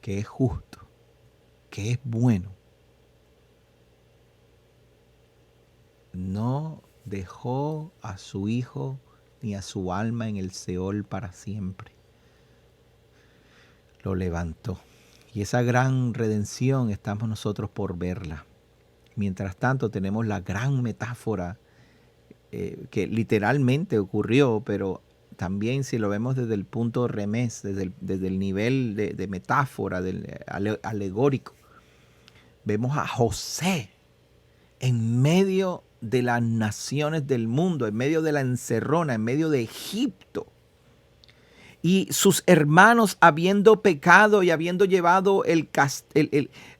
que es justo, que es bueno, no dejó a su hijo ni a su alma en el Seol para siempre. Lo levantó. Y esa gran redención estamos nosotros por verla. Mientras tanto tenemos la gran metáfora que literalmente ocurrió, pero también si lo vemos desde el punto remés, desde el nivel de metáfora, alegórico, vemos a José en medio de las naciones del mundo, en medio de la encerrona, en medio de Egipto. Y sus hermanos habiendo pecado y habiendo llevado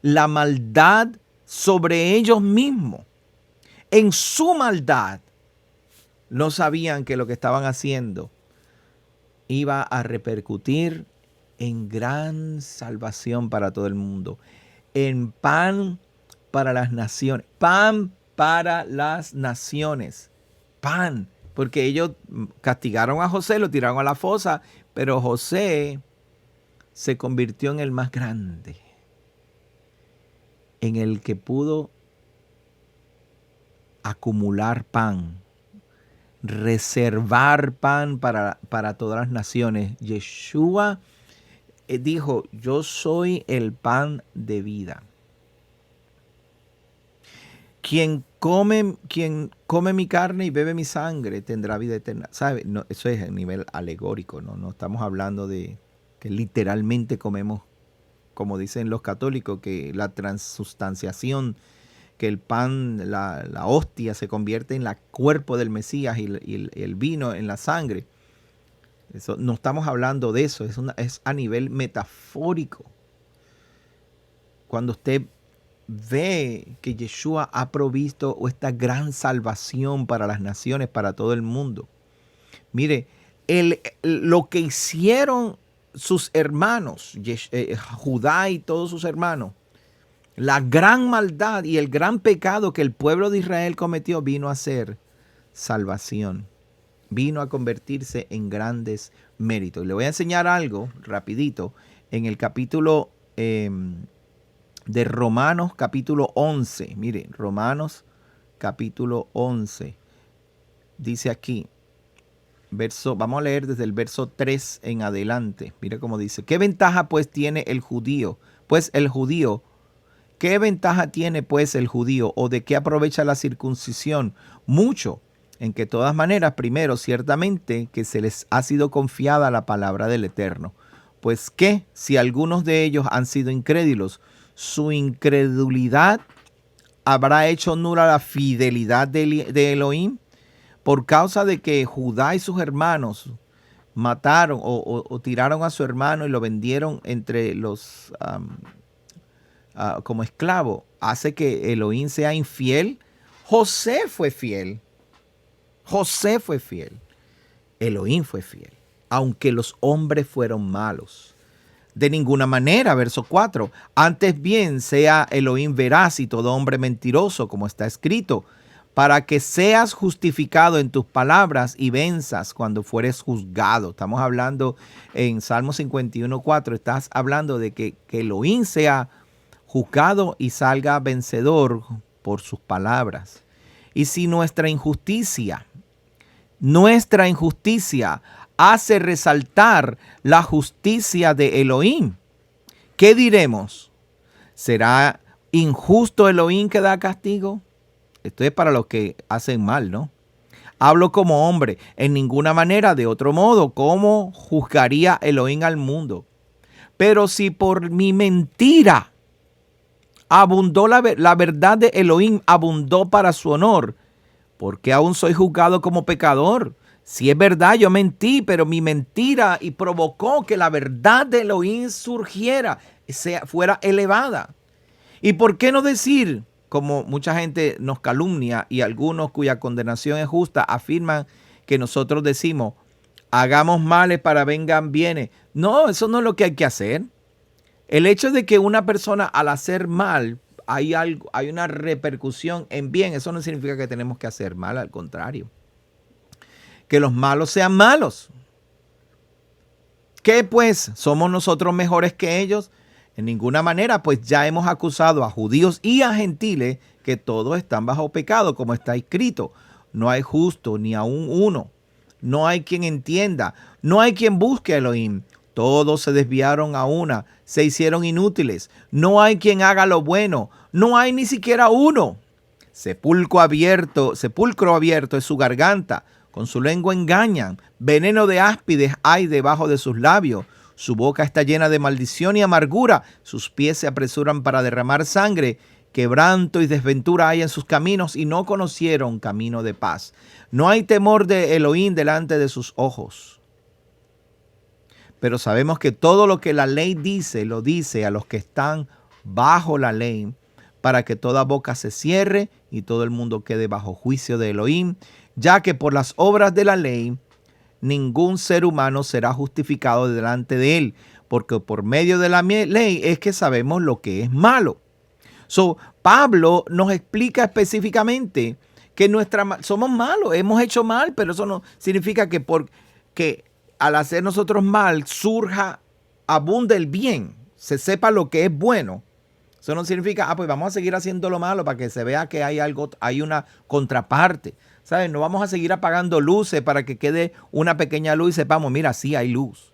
la maldad sobre ellos mismos. En su maldad no sabían que lo que estaban haciendo iba a repercutir en gran salvación para todo el mundo. En pan para las naciones. Pan para las naciones. Pan. Porque ellos castigaron a José, lo tiraron a la fosa, pero José se convirtió en el más grande, en el que pudo acumular pan, reservar pan para todas las naciones. Yeshua dijo, yo soy el pan de vida. Quien come mi carne y bebe mi sangre tendrá vida eterna. ¿Sabe? No, eso es a nivel alegórico, ¿no? No estamos hablando de que literalmente comemos, como dicen los católicos, que la transustanciación, que el pan, la hostia se convierte en el cuerpo del Mesías y el vino en la sangre. Eso, no estamos hablando de eso, es a nivel metafórico. Cuando usted ve que Yeshua ha provisto esta gran salvación para las naciones, para todo el mundo. Mire, lo que hicieron sus hermanos, Judá y todos sus hermanos, la gran maldad y el gran pecado que el pueblo de Israel cometió vino a ser salvación. Vino a convertirse en grandes méritos. Le voy a enseñar algo rapidito en el capítulo de Romanos capítulo 11. Mire, Romanos capítulo 11. Dice aquí, vamos a leer desde el verso 3 en adelante. Mire cómo dice. ¿Qué ventaja pues tiene el judío? ¿Qué ventaja tiene pues el judío? ¿O de qué aprovecha la circuncisión? Mucho, en que de todas maneras, primero, ciertamente que se les ha sido confiada la palabra del Eterno. Pues que si algunos de ellos han sido incrédulos, su incredulidad habrá hecho nula la fidelidad de Elohim, por causa de que Judá y sus hermanos mataron o tiraron a su hermano y lo vendieron entre los como esclavo, hace que Elohim sea infiel. José fue fiel. Elohim fue fiel, aunque los hombres fueron malos. De ninguna manera, verso 4, antes bien sea Elohim veraz y todo hombre mentiroso, como está escrito, para que seas justificado en tus palabras y venzas cuando fueres juzgado. Estamos hablando en Salmo 51:4, estás hablando de que Elohim sea juzgado y salga vencedor por sus palabras. Y si nuestra injusticia hace resaltar la justicia de Elohim, ¿qué diremos? ¿Será injusto Elohim que da castigo? Esto es para los que hacen mal, ¿no? Hablo como hombre, en ninguna manera, de otro modo, ¿cómo juzgaría Elohim al mundo? Pero si por mi mentira abundó la verdad de Elohim, abundó para su honor, ¿por qué aún soy juzgado como pecador? Si es verdad, yo mentí, pero mi mentira y provocó que la verdad de Elohim surgiera, fuera elevada. ¿Y por qué no decir, como mucha gente nos calumnia y algunos cuya condenación es justa afirman que nosotros decimos, hagamos males para vengan bienes? No, eso no es lo que hay que hacer. El hecho de que una persona al hacer mal hay una repercusión en bien, eso no significa que tenemos que hacer mal, al contrario. Que los malos sean malos. ¿Qué pues? ¿Somos nosotros mejores que ellos? En ninguna manera, pues ya hemos acusado a judíos y a gentiles que todos están bajo pecado, como está escrito. No hay justo ni aun uno. No hay quien entienda. No hay quien busque a Elohim. Todos se desviaron a una, se hicieron inútiles. No hay quien haga lo bueno. No hay ni siquiera uno. Sepulcro abierto es su garganta. Con su lengua engañan. Veneno de áspides hay debajo de sus labios. Su boca está llena de maldición y amargura. Sus pies se apresuran para derramar sangre. Quebranto y desventura hay en sus caminos y no conocieron camino de paz. No hay temor de Elohim delante de sus ojos. Pero sabemos que todo lo que la ley dice, lo dice a los que están bajo la ley, para que toda boca se cierre y todo el mundo quede bajo juicio de Elohim, ya que por las obras de la ley ningún ser humano será justificado delante de él, porque por medio de la ley es que sabemos lo que es malo. Pablo nos explica específicamente que somos malos, hemos hecho mal, pero eso no significa que al hacer nosotros mal abunde el bien, se sepa lo que es bueno. Eso no significa, pues vamos a seguir haciendo lo malo para que se vea que hay una contraparte. ¿Sabes? No vamos a seguir apagando luces para que quede una pequeña luz y sepamos, mira, sí hay luz.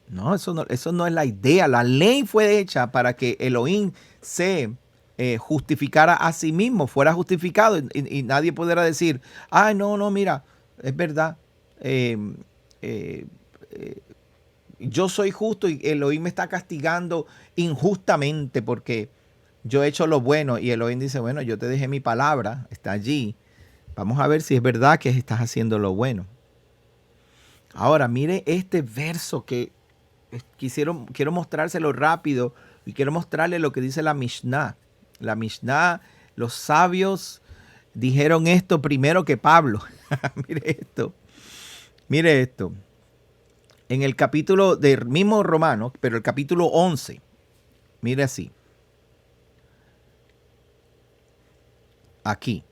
No, eso no es la idea. La ley fue hecha para que Elohim se justificara a sí mismo, fuera justificado y nadie pudiera decir, no, mira, es verdad, yo soy justo y Elohim me está castigando injustamente porque yo he hecho lo bueno. Y Elohim dice, bueno, yo te dejé mi palabra, está allí. Vamos a ver si es verdad que estás haciendo lo bueno. Ahora, mire este verso que quiero mostrárselo rápido y quiero mostrarle lo que dice la Mishnah. La Mishnah, los sabios dijeron esto primero que Pablo. Mire esto. En el capítulo del mismo Romanos, pero el capítulo 11, mire así. Aquí.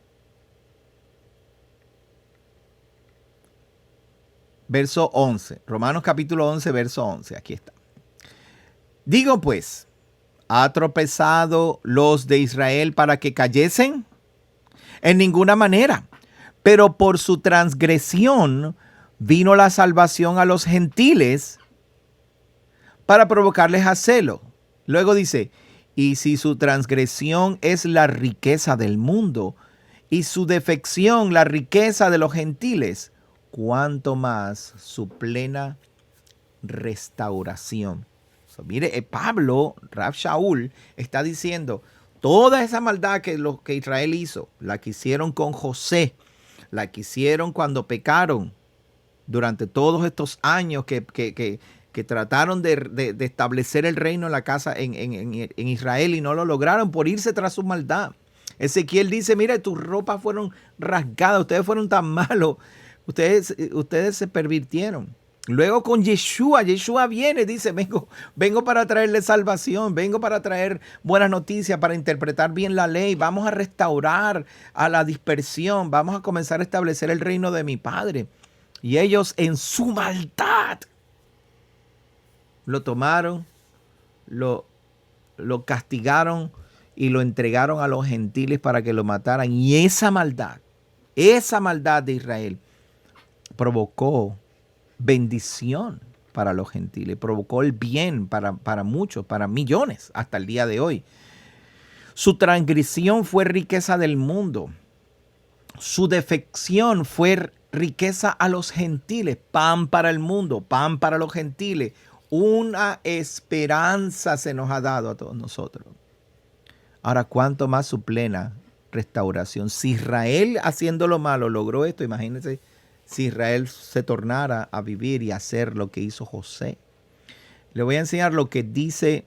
Verso 11. Romanos capítulo 11, verso 11. Aquí está. Digo pues, ¿ha tropezado los de Israel para que cayesen? En ninguna manera. Pero por su transgresión vino la salvación a los gentiles para provocarles a celo. Luego dice, y si su transgresión es la riqueza del mundo y su defección la riqueza de los gentiles, cuánto más su plena restauración. Mire, Pablo, Rav Shaul, está diciendo, toda esa maldad que Israel hizo, la que hicieron con José, la que hicieron cuando pecaron, durante todos estos años que trataron de establecer el reino en la casa en Israel y no lo lograron por irse tras su maldad. Ezequiel dice, mire, tus ropas fueron rasgadas, ustedes fueron tan malos, ustedes se pervirtieron. Luego con Yeshua viene, dice, vengo para traerle salvación, vengo para traer buenas noticias, para interpretar bien la ley, vamos a restaurar a la dispersión, vamos a comenzar a establecer el reino de mi Padre. Y ellos en su maldad lo tomaron, lo castigaron y lo entregaron a los gentiles para que lo mataran. Y esa maldad de Israel provocó bendición para los gentiles, provocó el bien para muchos, para millones hasta el día de hoy. Su transgresión fue riqueza del mundo. Su defección fue riqueza a los gentiles, pan para el mundo, pan para los gentiles. Una esperanza se nos ha dado a todos nosotros. Ahora, ¿cuánto más su plena restauración? Si Israel haciendo lo malo logró esto, imagínense si Israel se tornara a vivir y hacer lo que hizo José. Le voy a enseñar lo que dice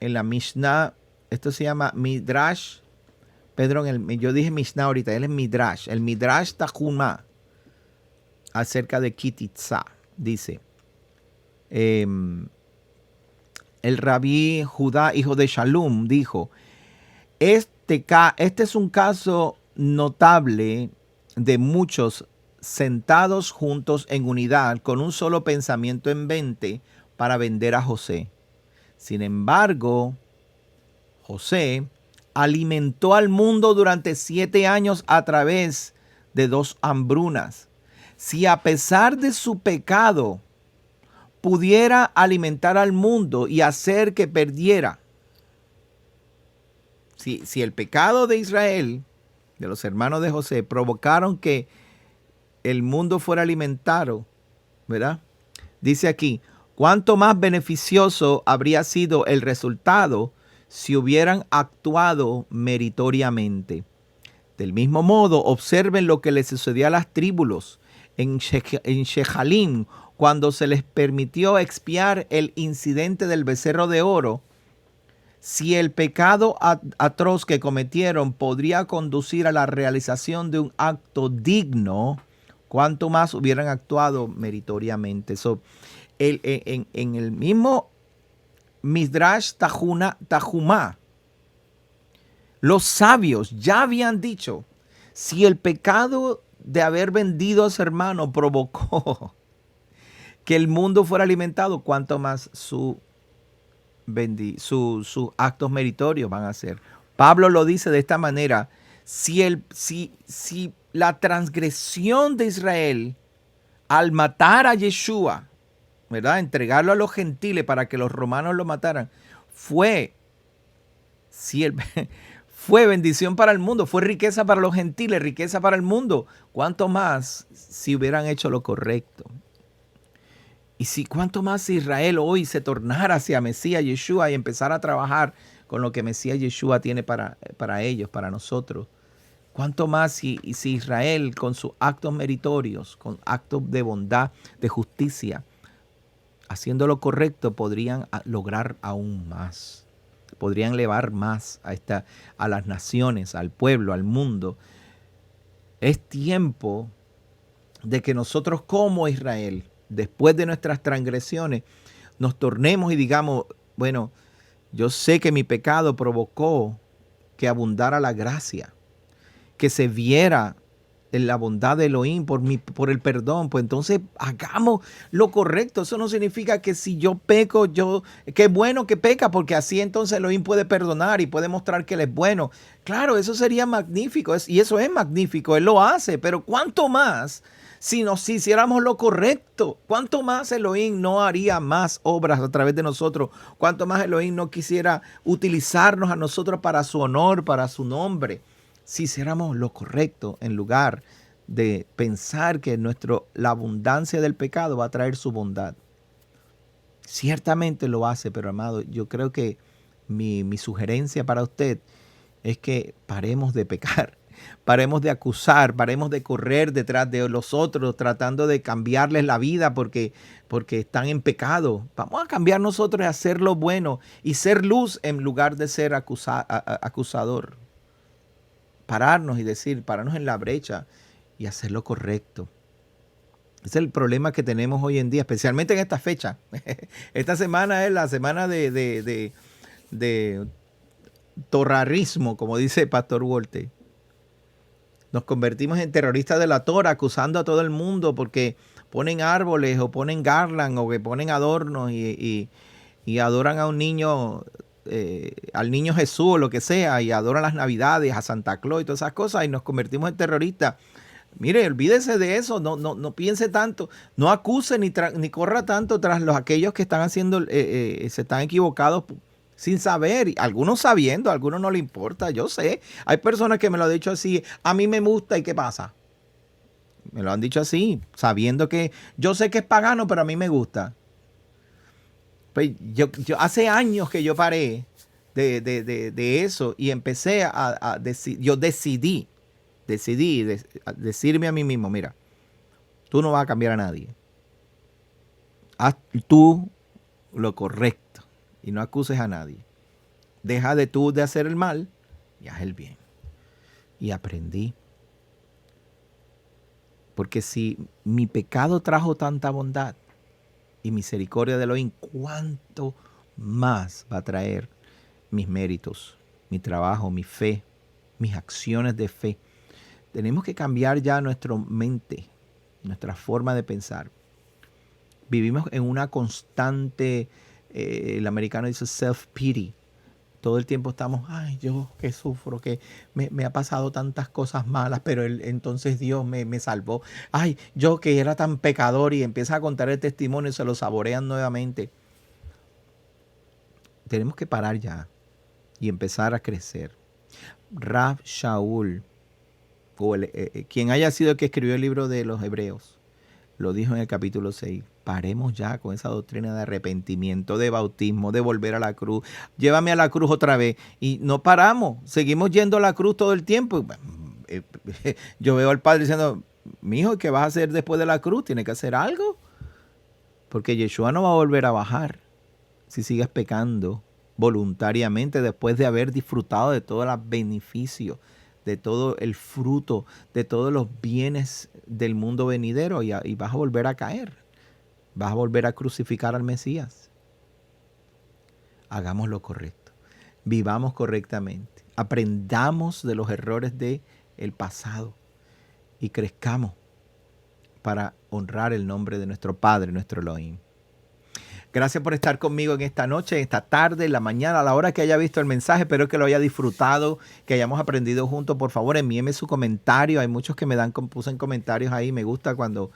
en la Mishnah. Esto se llama Midrash. Pedro, yo dije Mishnah ahorita, él es Midrash. El Midrash Tahumá, acerca de Kititza, dice, el rabí Judá, hijo de Shalom, dijo, este es un caso notable de muchos sentados juntos en unidad, con un solo pensamiento en mente, para vender a José. Sin embargo, José alimentó al mundo durante 7 años a través de 2 hambrunas. Si a pesar de su pecado pudiera alimentar al mundo y hacer que perdiera, si el pecado de Israel, de los hermanos de José, provocaron que el mundo fuera alimentado, ¿verdad? Dice aquí, cuánto más beneficioso habría sido el resultado si hubieran actuado meritoriamente. Del mismo modo, observen lo que le sucedió a las tribus en Shehalim cuando se les permitió expiar el incidente del becerro de oro. Si el pecado atroz que cometieron podría conducir a la realización de un acto digno, cuánto más hubieran actuado meritoriamente. En el mismo Midrash Tahumá, los sabios ya habían dicho, si el pecado de haber vendido a su hermano provocó que el mundo fuera alimentado, cuánto más sus actos meritorios van a ser. Pablo lo dice de esta manera, si la transgresión de Israel al matar a Yeshua, ¿verdad?, entregarlo a los gentiles para que los romanos lo mataran, fue bendición para el mundo, fue riqueza para los gentiles, riqueza para el mundo, cuánto más si hubieran hecho lo correcto. Y cuánto más si Israel hoy se tornara hacia Mesías Yeshua y empezara a trabajar con lo que Mesías Yeshua tiene para ellos, para nosotros. Cuánto más si Israel con sus actos meritorios, con actos de bondad, de justicia, haciendo lo correcto, podrían lograr aún más. Podrían elevar más a las naciones, al pueblo, al mundo. Es tiempo de que nosotros como Israel, después de nuestras transgresiones, nos tornemos y digamos, bueno, yo sé que mi pecado provocó que abundara la gracia, que se viera en la bondad de Elohim por el perdón. Pues entonces hagamos lo correcto. Eso no significa que si yo peco, qué bueno que peca, porque así entonces Elohim puede perdonar y puede mostrar que Él es bueno. Claro, eso sería magnífico y eso es magnífico, Él lo hace, pero ¿cuánto más si hiciéramos lo correcto? ¿Cuánto más Elohim no haría más obras a través de nosotros? ¿Cuánto más Elohim no quisiera utilizarnos a nosotros para su honor, para su nombre? Si hiciéramos lo correcto en lugar de pensar que la abundancia del pecado va a traer su bondad. Ciertamente lo hace, pero amado, yo creo que mi sugerencia para usted es que paremos de pecar, paremos de acusar, paremos de correr detrás de los otros tratando de cambiarles la vida porque están en pecado. Vamos a cambiar nosotros y hacer lo bueno y ser luz en lugar de ser acusador. Pararnos en la brecha y hacer lo correcto. Ese es el problema que tenemos hoy en día, especialmente en esta fecha. Esta semana es la semana de torrarismo, como dice Pastor Walter. Nos convertimos en terroristas de la Torah, acusando a todo el mundo porque ponen árboles o ponen garland o que ponen adornos y adoran a un niño, al niño Jesús o lo que sea, y adoran las Navidades, a Santa Claus y todas esas cosas, y nos convertimos en terroristas. Mire, olvídese de eso, no piense tanto, no acuse ni corra tanto tras aquellos que están haciendo, se están equivocados sin saber, algunos sabiendo, a algunos no le importa, yo sé. Hay personas que me lo han dicho así, a mí me gusta, ¿y qué pasa? Me lo han dicho así, sabiendo que yo sé que es pagano, pero a mí me gusta. Pues yo hace años que yo paré de eso y empecé a decir, yo decidí decirme a mí mismo, mira, tú no vas a cambiar a nadie. Haz tú lo correcto y no acuses a nadie. Deja de hacer el mal y haz el bien. Y aprendí. Porque si mi pecado trajo tanta bondad y misericordia de Elohim, ¿cuánto más va a traer mis méritos, mi trabajo, mi fe, mis acciones de fe? Tenemos que cambiar ya nuestra mente, nuestra forma de pensar. Vivimos en una constante, el americano dice self-pity. Todo el tiempo estamos, ay, yo que sufro, que me ha pasado tantas cosas malas, pero entonces Dios me salvó. Ay, yo que era tan pecador, y empieza a contar el testimonio y se lo saborean nuevamente. Tenemos que parar ya y empezar a crecer. Rav Shaul, o quien haya sido el que escribió el libro de los Hebreos, lo dijo en el capítulo 6. Paremos ya con esa doctrina de arrepentimiento, de bautismo, de volver a la cruz. Llévame a la cruz otra vez. Y no paramos, seguimos yendo a la cruz todo el tiempo. Yo veo al Padre diciendo, mi hijo, ¿qué vas a hacer después de la cruz? Tienes que hacer algo. Porque Yeshua no va a volver a bajar si sigues pecando voluntariamente después de haber disfrutado de todos los beneficios, de todo el fruto, de todos los bienes del mundo venidero, y vas a volver a caer. Vas a volver a crucificar al Mesías. Hagamos lo correcto. Vivamos correctamente. Aprendamos de los errores del pasado y crezcamos para honrar el nombre de nuestro Padre, nuestro Elohim. Gracias por estar conmigo en esta noche, en esta tarde, en la mañana, a la hora que haya visto el mensaje. Espero que lo haya disfrutado, que hayamos aprendido juntos. Por favor, envíeme su comentario. Hay muchos que pusen comentarios ahí. Me gusta cuando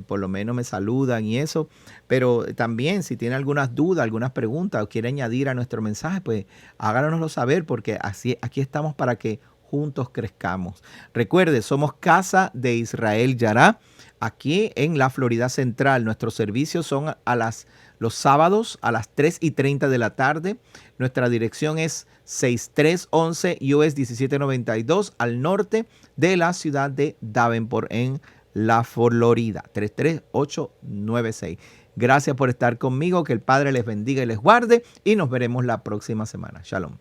por lo menos me saludan y eso. Pero también, si tiene algunas dudas, algunas preguntas o quiere añadir a nuestro mensaje, pues háganoslo saber, porque aquí estamos para que juntos crezcamos. Recuerde, somos Casa de Israel Yará, aquí en la Florida Central. Nuestros servicios son los sábados a las 3:30 de la tarde. Nuestra dirección es 6311 US 1792 al norte de la ciudad de Davenport, en la Florida, 33896. Gracias por estar conmigo. Que el Padre les bendiga y les guarde, y nos veremos la próxima semana. Shalom.